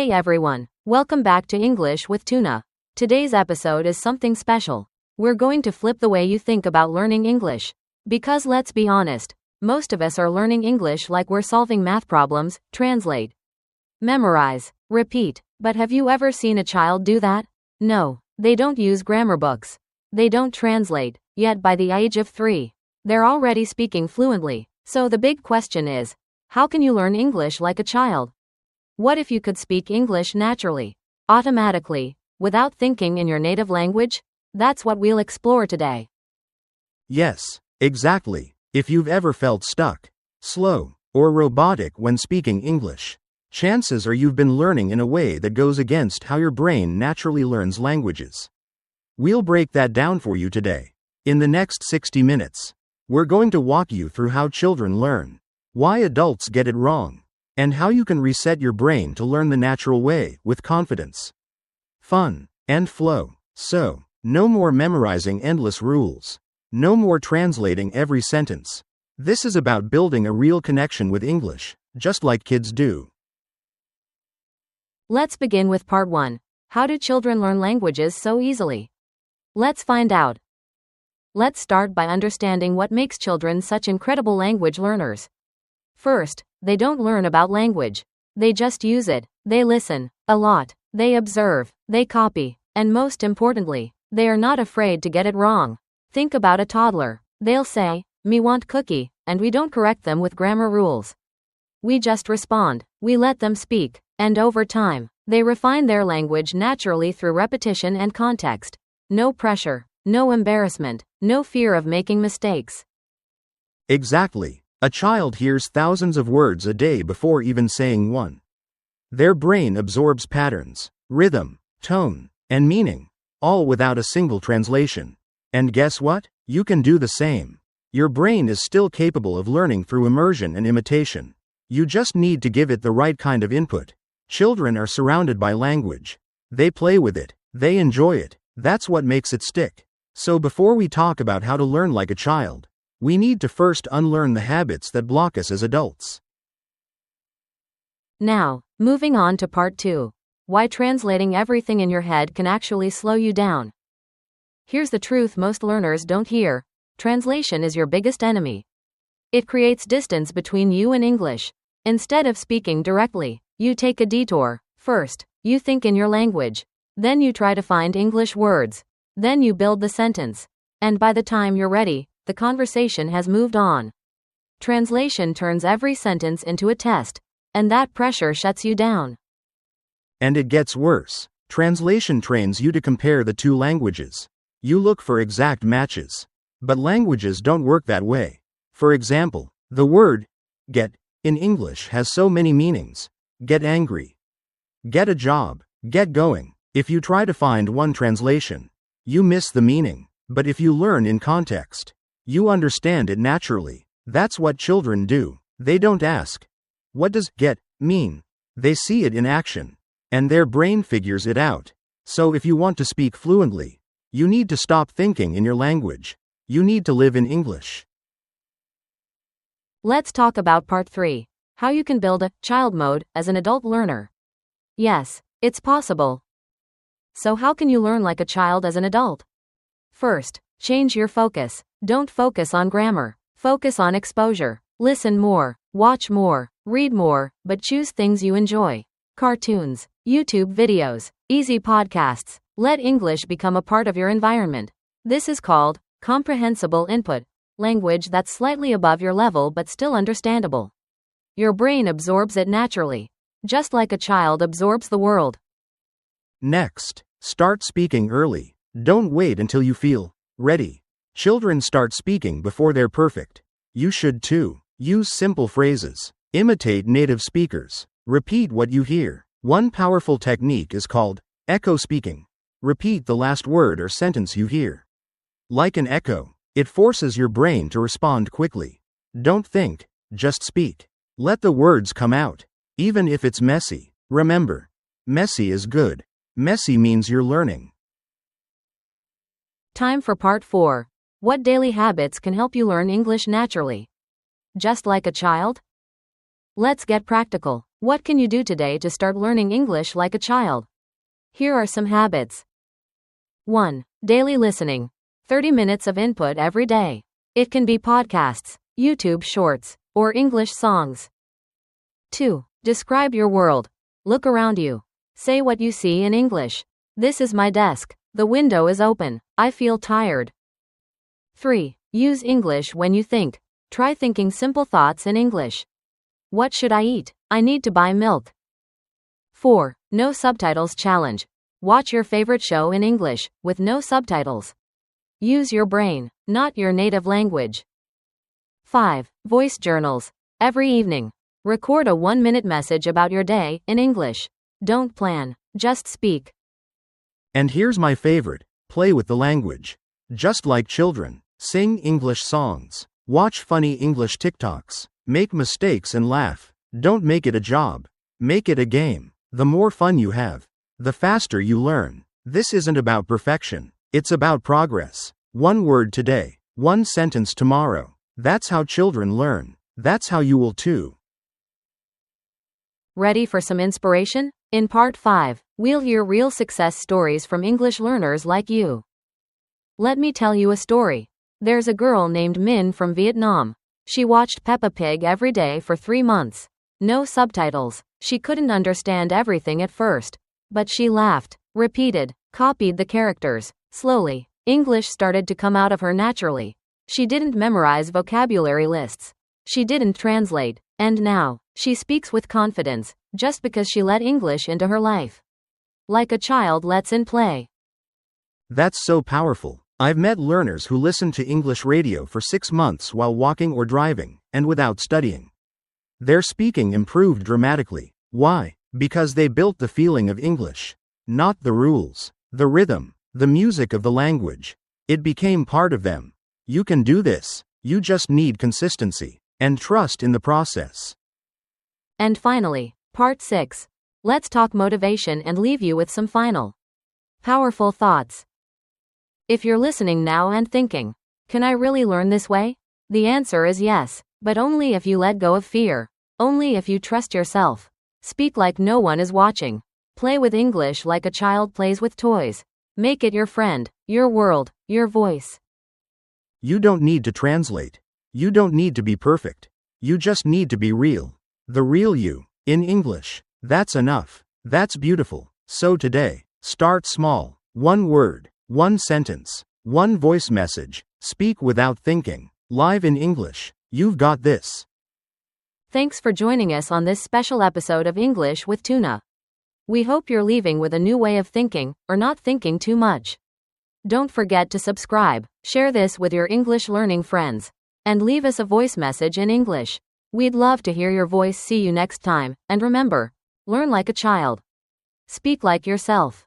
Hey everyone, welcome back to English with Tuna. Today's episode is something special. We're going to flip the way you think about learning English. Because let's be honest, most of us are learning English like we're solving math problems: translate, memorize, repeat. But have you ever seen a child do that? No, they don't use grammar books. They don't translate, yet by the age of 3, they're already speaking fluently. So the big question is, how can you learn English like a child? What if you could speak English naturally, automatically, without thinking in your native language? That's what we'll explore today. Yes, exactly. If you've ever felt stuck, slow, or robotic when speaking English, chances are you've been learning in a way that goes against how your brain naturally learns languages. We'll break that down for you today. In the next 60 minutes, we're going to walk you through how children learn, why adults get it wrong, and how you can reset your brain to learn the natural way with confidence, fun, and flow. So, no more memorizing endless rules. No more translating every sentence. This is about building a real connection with English, just like kids do. Let's begin with part 1. How do children learn languages so easily? Let's find out. Let's start by understanding what makes children such incredible language learners. First, they don't learn about language. They just use it. They listen a lot. They observe. They copy. And most importantly, they are not afraid to get it wrong. Think about a toddler. They'll say, "Me want cookie," and we don't correct them with grammar rules. We just respond. We let them speak. And over time, they refine their language naturally through repetition and context. No pressure. No embarrassment. No fear of making mistakes. Exactly. A child hears thousands of words a day before even saying one. Their brain absorbs patterns, rhythm, tone, and meaning, all without a single translation. And guess what? You can do the same. Your brain is still capable of learning through immersion and imitation. You just need to give it the right kind of input. Children are surrounded by language. They play with it. They enjoy it. That's what makes it stick. So before we talk about how to learn like a child, we need to first unlearn the habits that block us as adults. Now, moving on to part 2. Why translating everything in your head can actually slow you down. Here's the truth most learners don't hear. Translation is your biggest enemy. It creates distance between you and English. Instead of speaking directly, you take a detour. First, you think in your language. Then you try to find English words. Then you build the sentence. And by the time you're ready, the conversation has moved on. Translation turns every sentence into a test, and that pressure shuts you down. And it gets worse. Translation trains you to compare the two languages. You look for exact matches. But languages don't work that way. For example, the word get in English has so many meanings. Get angry, get a job, get going. If you try to find one translation, you miss the meaning. But if you learn in context, you understand it naturally. That's what children do. They don't ask, "What does get mean?" They see it in action, and their brain figures it out. So if you want to speak fluently, you need to stop thinking in your language. You need to live in English. Let's talk about part 3. How you can build a child mode as an adult learner. Yes, it's possible. So how can you learn like a child as an adult? First, change your focus. Don't focus on grammar. Focus on exposure. Listen more, watch more, read more, but choose things you enjoy. Cartoons, YouTube videos, easy podcasts. Let English become a part of your environment. This is called comprehensible input, language that's slightly above your level but still understandable. Your brain absorbs it naturally, just like a child absorbs the world. Next, start speaking early. Don't wait until you feel ready. Children start speaking before they're perfect. You should too. Use simple phrases. Imitate native speakers. Repeat what you hear. One powerful technique is called echo speaking. Repeat the last word or sentence you hear. Like an echo, it forces your brain to respond quickly. Don't think, just speak. Let the words come out, even if it's messy. Remember, messy is good. Messy means you're learning. Time for part 4. What daily habits can help you learn English naturally? Just like a child? Let's get practical. What can you do today to start learning English like a child? Here are some habits. 1. Daily listening. 30 minutes of input every day. It can be podcasts, YouTube shorts, or English songs. 2. Describe your world. Look around you. Say what you see in English. This is my desk. The window is open. I feel tired. 3. Use English when you think. Try thinking simple thoughts in English. What should I eat? I need to buy milk. 4. No subtitles challenge. Watch your favorite show in English, with no subtitles. Use your brain, not your native language. 5. Voice journals. Every evening, record a 1-minute message about your day in English. Don't plan, just speak. And here's my favorite: play with the language. Just like children, sing English songs, watch funny English TikToks, make mistakes and laugh. Don't make it a job. Make it a game. The more fun you have, the faster you learn. This isn't about perfection. It's about progress. 1 word today, 1 sentence tomorrow. That's how children learn. That's how you will too. Ready for some inspiration? In part 5, we'll hear real success stories from English learners like you. Let me tell you a story. There's a girl named Min from Vietnam. She watched Peppa Pig every day for 3 months. No subtitles. She couldn't understand everything at first. But she laughed, repeated, copied the characters. Slowly, English started to come out of her naturally. She didn't memorize vocabulary lists. She didn't translate. And now, she speaks with confidence, just because she let English into her life. Like a child lets in play. That's so powerful. I've met learners who listened to English radio for 6 months while walking or driving, and without studying. Their speaking improved dramatically. Why? Because they built the feeling of English. Not the rules, the rhythm, the music of the language. It became part of them. You can do this. You just need consistency and trust in the process. And finally, part 6. Let's talk motivation and leave you with some final powerful thoughts. If you're listening now and thinking, can I really learn this way? The answer is yes, but only if you let go of fear. Only if you trust yourself. Speak like no one is watching. Play with English like a child plays with toys. Make it your friend, your world, your voice. You don't need to translate. You don't need to be perfect. You just need to be real. The real you, in English. That's enough. That's beautiful. So today, start small. 1 word, 1 sentence, 1 voice message. Speak without thinking. Live in English. You've got this. Thanks for joining us on this special episode of English with Tuna. We hope you're leaving with a new way of thinking, or not thinking too much. Don't forget to subscribe, share this with your English learning friends, and leave us a voice message in English. We'd love to hear your voice. See you next time, and remember, learn like a child. Speak like yourself.